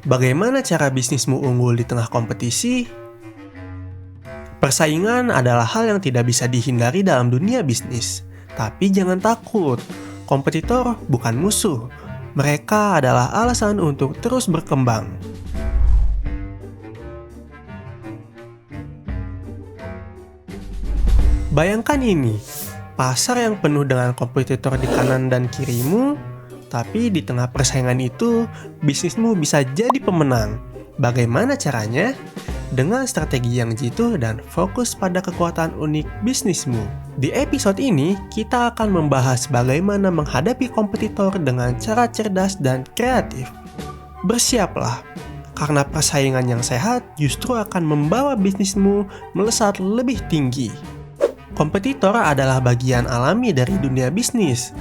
Bagaimana cara bisnismu unggul di tengah kompetisi? Persaingan adalah hal yang tidak bisa dihindari dalam dunia bisnis. Tapi jangan takut, kompetitor bukan musuh. Mereka adalah alasan untuk terus berkembang. Bayangkan ini, pasar yang penuh dengan kompetitor di kanan dan kirimu, tapi di tengah persaingan itu, bisnismu bisa jadi pemenang. Bagaimana caranya? Dengan strategi yang jitu dan fokus pada kekuatan unik bisnismu. Di episode ini, kita akan membahas bagaimana menghadapi kompetitor dengan cara cerdas dan kreatif. Bersiaplah, karena persaingan yang sehat justru akan membawa bisnismu melesat lebih tinggi. Kompetitor adalah bagian alami dari dunia bisnis.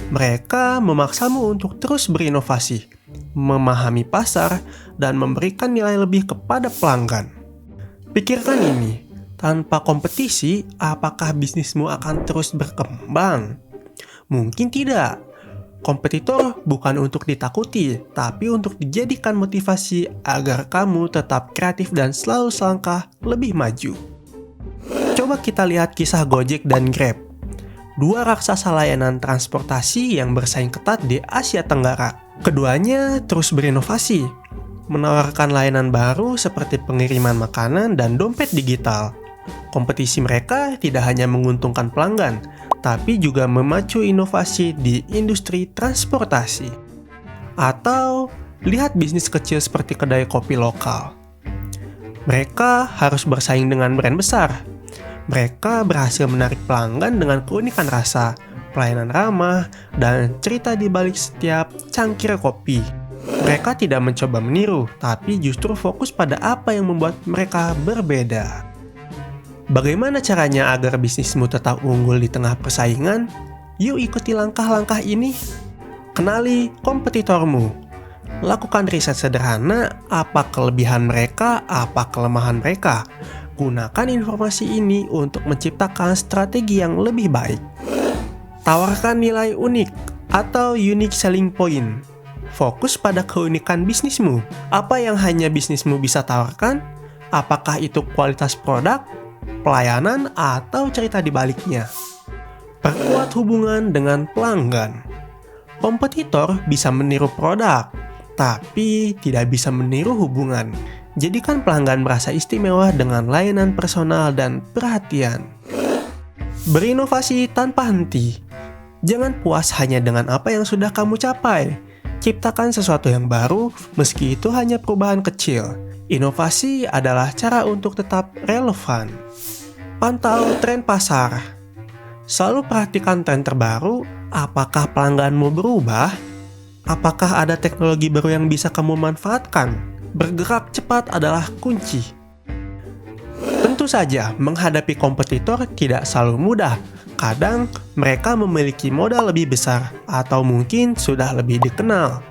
Mereka memaksamu untuk terus berinovasi, memahami pasar, dan memberikan nilai lebih kepada pelanggan. Pikirkan ini, tanpa kompetisi, apakah bisnismu akan terus berkembang? Mungkin tidak. Kompetitor bukan untuk ditakuti, tapi untuk dijadikan motivasi agar kamu tetap kreatif dan selalu selangkah lebih maju. Coba kita lihat kisah Gojek dan Grab. Dua raksasa layanan transportasi yang bersaing ketat di Asia Tenggara. Keduanya terus berinovasi, menawarkan layanan baru seperti pengiriman makanan dan dompet digital. Kompetisi mereka tidak hanya menguntungkan pelanggan, tapi juga memacu inovasi di industri transportasi. Atau lihat bisnis kecil seperti kedai kopi lokal. Mereka harus bersaing dengan brand besar. Mereka berhasil menarik pelanggan dengan keunikan rasa, pelayanan ramah, dan cerita di balik setiap cangkir kopi. Mereka tidak mencoba meniru, tapi justru fokus pada apa yang membuat mereka berbeda. Bagaimana caranya agar bisnismu tetap unggul di tengah persaingan? Yuk ikuti langkah-langkah ini. Kenali kompetitormu. Lakukan riset sederhana, apa kelebihan mereka, apa kelemahan mereka. Gunakan informasi ini untuk menciptakan strategi yang lebih baik. Tawarkan nilai unik atau unique selling point. Fokus pada keunikan bisnismu. Apa yang hanya bisnismu bisa tawarkan? Apakah itu kualitas produk, pelayanan, atau cerita di baliknya? Perkuat hubungan dengan pelanggan. Kompetitor bisa meniru produk, tapi tidak bisa meniru hubungan. Jadikan pelanggan merasa istimewa dengan layanan personal dan perhatian. Berinovasi tanpa henti. Jangan puas hanya dengan apa yang sudah kamu capai. Ciptakan sesuatu yang baru, meski itu hanya perubahan kecil. Inovasi adalah cara untuk tetap relevan. Pantau tren pasar. Selalu perhatikan tren terbaru. Apakah pelangganmu berubah? Apakah ada teknologi baru yang bisa kamu manfaatkan? Bergerak cepat adalah kunci. Tentu saja, menghadapi kompetitor tidak selalu mudah. Kadang mereka memiliki modal lebih besar atau mungkin sudah lebih dikenal.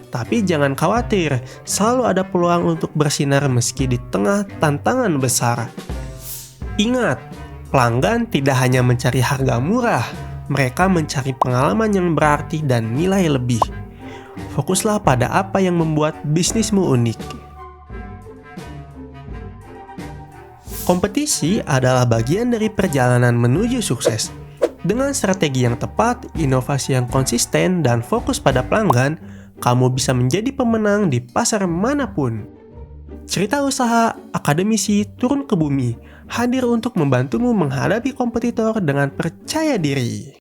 Tapi jangan khawatir, selalu ada peluang untuk bersinar meski di tengah tantangan besar. Ingat, pelanggan tidak hanya mencari harga murah, mereka mencari pengalaman yang berarti dan nilai lebih. Fokuslah pada apa yang membuat bisnismu unik. Kompetisi adalah bagian dari perjalanan menuju sukses. Dengan strategi yang tepat, inovasi yang konsisten, dan fokus pada pelanggan, kamu bisa menjadi pemenang di pasar manapun. Cerita Usaha Akademisi Turun ke Bumi hadir untuk membantumu menghadapi kompetitor dengan percaya diri.